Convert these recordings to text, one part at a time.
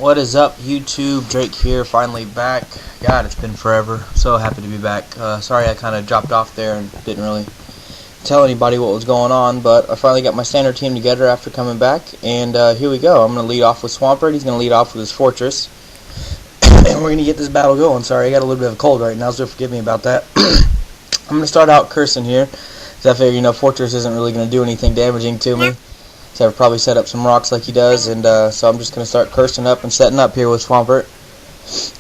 What is up, YouTube? Drake here, finally back. God, it's been forever. So happy to be back. Sorry I kind of dropped off there and didn't really tell anybody what was going on, but I finally got my standard team together after coming back, and here we go. I'm going to lead off with Swampert. He's going to lead off with his Fortress, and we're going to get this battle going. Sorry, I got a little bit of a cold right now, so forgive me about that. I'm going to start out cursing here, because I figure, Fortress isn't really going to do anything damaging to me. So I've probably set up some rocks like he does, and so I'm just going to start cursing up and setting up here with Swampert.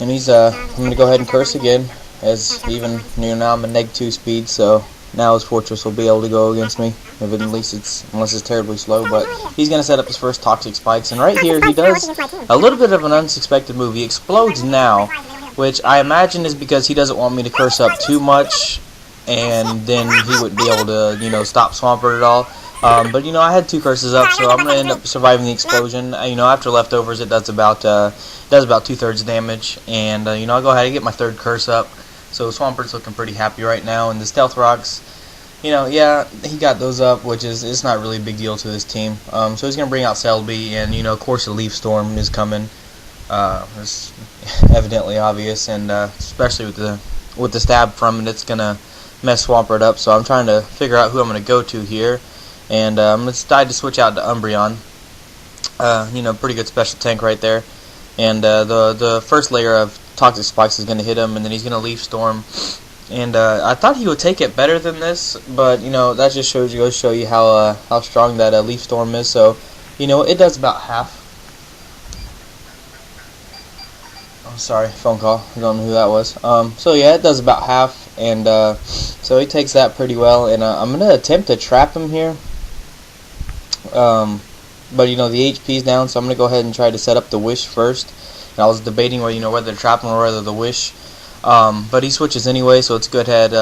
And he's, I'm going to go ahead and curse again, as even, now I'm a -2 speed, so now his Fortress will be able to go against me, if at least unless it's terribly slow. But he's going to set up his first Toxic Spikes, and right here he does a little bit of an unsuspected move. He explodes now, which I imagine is because he doesn't want me to curse up too much, and then he wouldn't be able to, stop Swampert at all. But I had 2 curses up, so I'm gonna end up surviving the explosion. After leftovers, it does about 2/3 damage, and I'll go ahead and get my 3rd curse up. So Swampert's looking pretty happy right now, and the stealth rocks, yeah, he got those up, which is it's not really a big deal to this team. So he's gonna bring out Selby, and of course, the Leaf Storm is coming. It's evidently obvious, and especially with the stab from it, it's gonna mess Swampert up. So I'm trying to figure out who I'm gonna go to here. And I'm decided to switch out to Umbreon. Pretty good special tank right there. And the first layer of Toxic Spikes is going to hit him, and then he's going to Leaf Storm. And I thought he would take it better than this, but that just goes to show you how strong that Leaf Storm is. So it does about half. Oh, sorry, phone call. I don't know who that was. So yeah, it does about half, and so he takes that pretty well. And I'm going to attempt to trap him here. But the HP is down, so I'm gonna go ahead and try to set up the Wish first. And I was debating whether to trap him or whether the Wish. But he switches anyway, so it's good. It's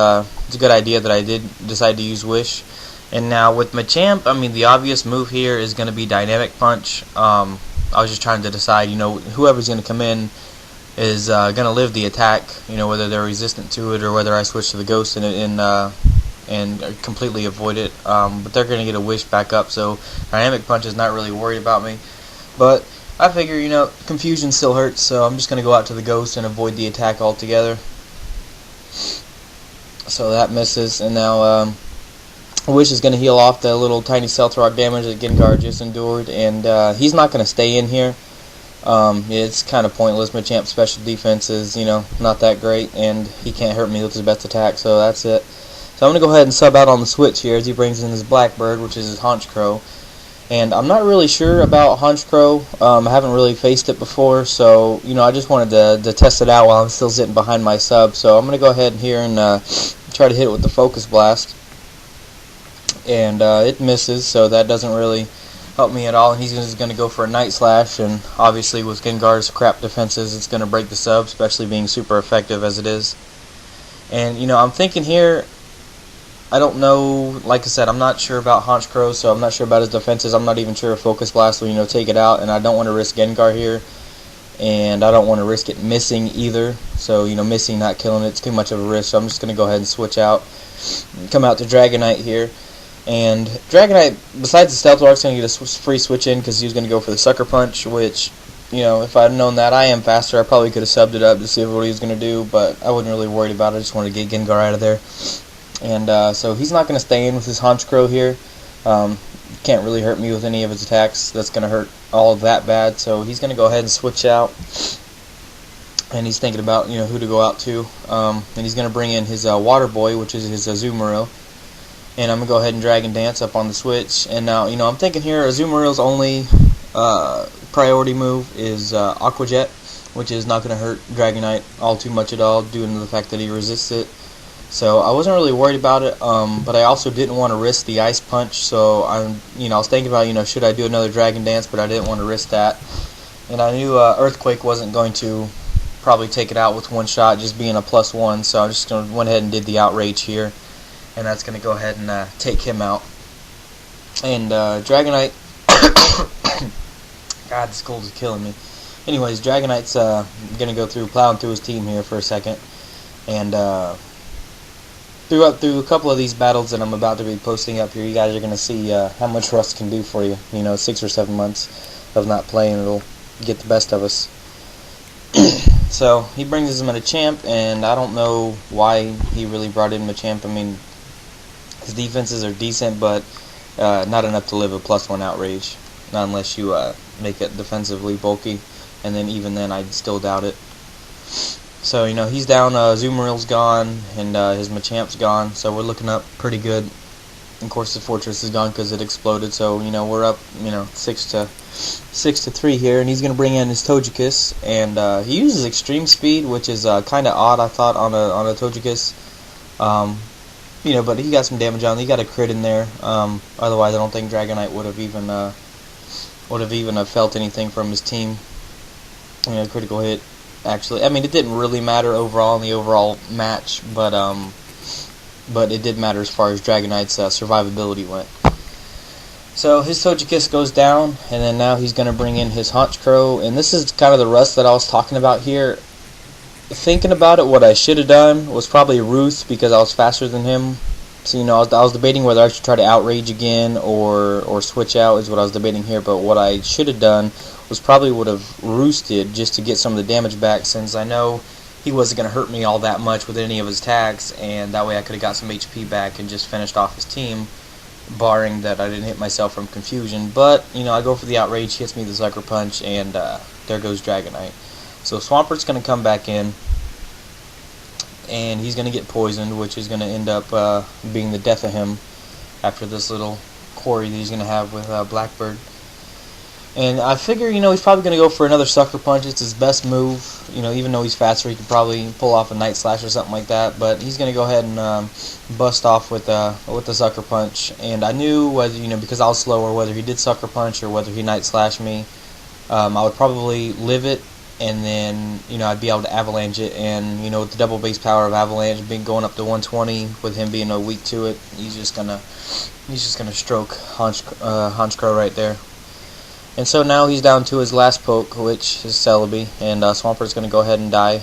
a good idea that I did decide to use Wish. And now with Machamp, the obvious move here is gonna be Dynamic Punch. I was just trying to decide, whoever's gonna come in is gonna live the attack. Whether they're resistant to it or whether I switch to the Ghost and completely avoid it, but they're going to get a Wish back up, so Dynamic Punch is not really worried about me. But I figure, confusion still hurts, so I'm just going to go out to the Ghost and avoid the attack altogether. So that misses, and now Wish is going to heal off the little tiny Stealth Rock damage that Gengar just endured, and he's not going to stay in here. It's kind of pointless. Machamp's special defense is, not that great, and he can't hurt me with his best attack, so that's it. So I'm going to go ahead and sub out on the switch here as he brings in his Blackbird, which is his Honchkrow. And I'm not really sure about Honchkrow. I haven't really faced it before, so I just wanted to test it out while I'm still sitting behind my sub. So I'm going to go ahead here and try to hit it with the Focus Blast. And it misses, so that doesn't really help me at all. And he's just going to go for a Night Slash, and obviously with Gengar's crap defenses, it's going to break the sub, especially being super effective as it is. And I'm thinking here, I don't know, like I said, I'm not sure about Honchkrow, so I'm not sure about his defenses. I'm not even sure if Focus Blast will, take it out, and I don't want to risk Gengar here, and I don't want to risk it missing either. So, missing, not killing it's too much of a risk, so I'm just going to go ahead and switch out, come out to Dragonite here. And Dragonite, besides the Stealth Rock, is going to get a free switch in because he was going to go for the Sucker Punch, which, if I had known that I am faster, I probably could have subbed it up to see what he was going to do, but I wasn't really worried about it. I just wanted to get Gengar out of there. And so he's not going to stay in with his Honchkrow here. Can't really hurt me with any of his attacks. That's going to hurt all that bad. So he's going to go ahead and switch out. And he's thinking about who to go out to. And he's going to bring in his Water Boy, which is his Azumarill. And I'm going to go ahead and Dragon Dance up on the switch. And now I'm thinking here Azumarill's only priority move is Aqua Jet, which is not going to hurt Dragonite all too much at all, due to the fact that he resists it. So I wasn't really worried about it, but I also didn't want to risk the Ice Punch. So I was thinking about, should I do another Dragon Dance, but I didn't want to risk that. And I knew Earthquake wasn't going to probably take it out with one shot, just being a +1. So I just went ahead and did the Outrage here, and that's going to go ahead and take him out. And Dragonite, God, this cold is killing me. Anyways, Dragonite's going to go plowing through his team here for a second, and through a couple of these battles that I'm about to be posting up here, you guys are going to see how much Rust can do for you. 6 or 7 months of not playing, it'll get the best of us. So he brings his Machamp, and I don't know why he really brought in Machamp. I mean, his defenses are decent, but not enough to live a +1 outrage. Not unless you make it defensively bulky, and then even then I'd still doubt it. So he's down. Zoomeril's gone, and his Machamp's gone. So we're looking up pretty good. Of course, the Fortress is gone because it exploded. So we're up 6-3 here, and he's gonna bring in his Togekiss, and he uses extreme speed, which is kind of odd, I thought, on a Togekiss. But he got some damage on. He got a crit in there. Otherwise, I don't think Dragonite would have even felt anything from his team. Critical hit. Actually, I mean, it didn't really matter overall in the overall match, but it did matter as far as Dragonite's survivability went. So his Togekiss goes down, and then now he's going to bring in his Honchkrow, and this is kind of the rust that I was talking about here. Thinking about it, what I should have done was probably Ruth, because I was faster than him. So I was debating whether I should try to outrage again or switch out is what I was debating here. But what I should have done was probably would have roosted just to get some of the damage back, since I know he wasn't going to hurt me all that much with any of his attacks, and that way I could have got some HP back and just finished off his team, barring that I didn't hit myself from confusion. But I go for the outrage, hits me the Sucker Punch, and there goes Dragonite. So Swampert's going to come back in, and he's going to get poisoned, which is going to end up being the death of him after this little quarry that he's going to have with Blackbird. And I figure, he's probably going to go for another Sucker Punch. It's his best move. Even though he's faster, he could probably pull off a Night Slash or something like that. But he's going to go ahead and bust off with the Sucker Punch. And I knew whether, because I was slower, whether he did Sucker Punch or whether he Night Slash me, I would probably live it, and then I'd be able to Avalanche it. And with the double base power of Avalanche being going up to 120, with him being weak to it, he's just gonna stroke Honchkrow right there. And so now he's down to his last poke, which is Celebi, and Swampert's going to go ahead and die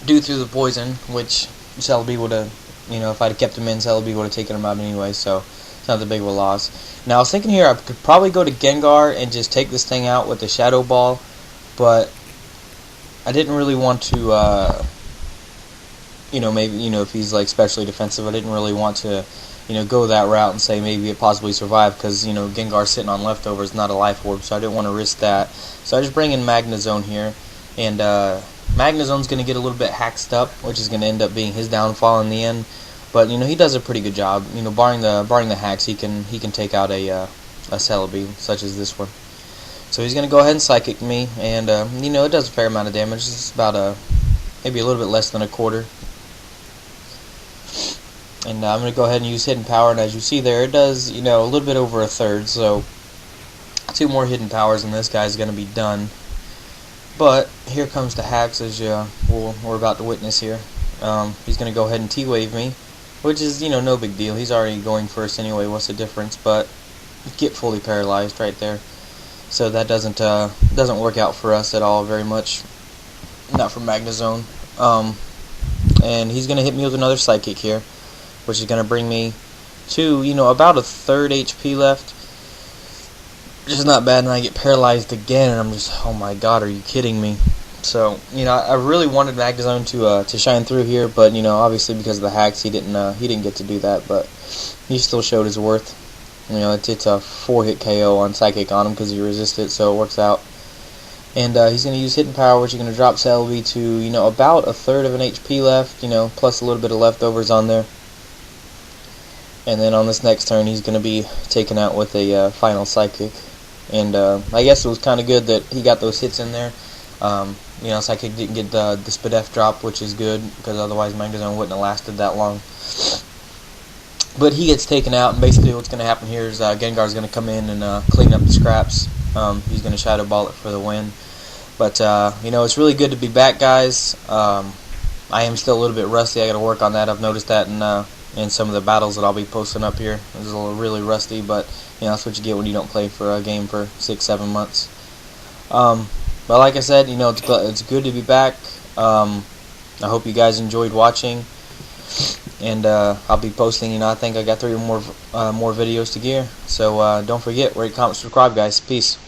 due to the poison, which Celebi would have, if I'd have kept him in, Celebi would have taken him out anyway, so it's not that big of a loss. Now I was thinking here I could probably go to Gengar and just take this thing out with the Shadow Ball, but I didn't really want to, maybe, if he's like specially defensive, I didn't really want to go that route and say maybe it possibly survived, because Gengar sitting on leftovers, not a life orb, so I didn't want to risk that. So I just bring in Magnezone here, and Magnezone's going to get a little bit hacked up, which is going to end up being his downfall in the end. But he does a pretty good job. Barring the hacks, he can take out a Celebi such as this one. So he's going to go ahead and Psychic me, and it does a fair amount of damage. It's about maybe a little bit less than a quarter. And I'm going to go ahead and use Hidden Power, and as you see there, it does, a little bit over a third, so 2 more Hidden Powers and this guy's going to be done. But here comes the hacks, as we're about to witness here. He's going to go ahead and T-Wave me, which is, no big deal. He's already going first anyway, what's the difference? But get fully paralyzed right there. So that doesn't work out for us at all very much. Not for Magnezone. And he's going to hit me with another Psychic here, which is going to bring me to, about a third HP left. Which is not bad, and I get paralyzed again, and I'm just, oh my god, are you kidding me? So, I really wanted Magnezone to shine through here, but, obviously because of the hacks, he didn't get to do that, but he still showed his worth. It's a 4-hit KO on Psychic on him because he resisted, so it works out. And he's going to use Hidden Power, which is going to drop Celebi to, about a third of an HP left, plus a little bit of leftovers on there. And then on this next turn, he's going to be taken out with a final Psychic. And I guess it was kind of good that he got those hits in there. Psychic didn't get the Spadef drop, which is good, because otherwise Magnezone wouldn't have lasted that long. But he gets taken out, and basically what's going to happen here is Gengar's going to come in and clean up the scraps. He's going to Shadow Ball it for the win. But, it's really good to be back, guys. I am still a little bit rusty. I got to work on that. I've noticed that in some of the battles that I'll be posting up here. It's a little really rusty, but that's what you get when you don't play for a game for 6-7 months. But like I said, it's good to be back. I hope you guys enjoyed watching, and I'll be posting. I think I got 3 more videos to gear. So don't forget, rate, comment, subscribe, guys. Peace.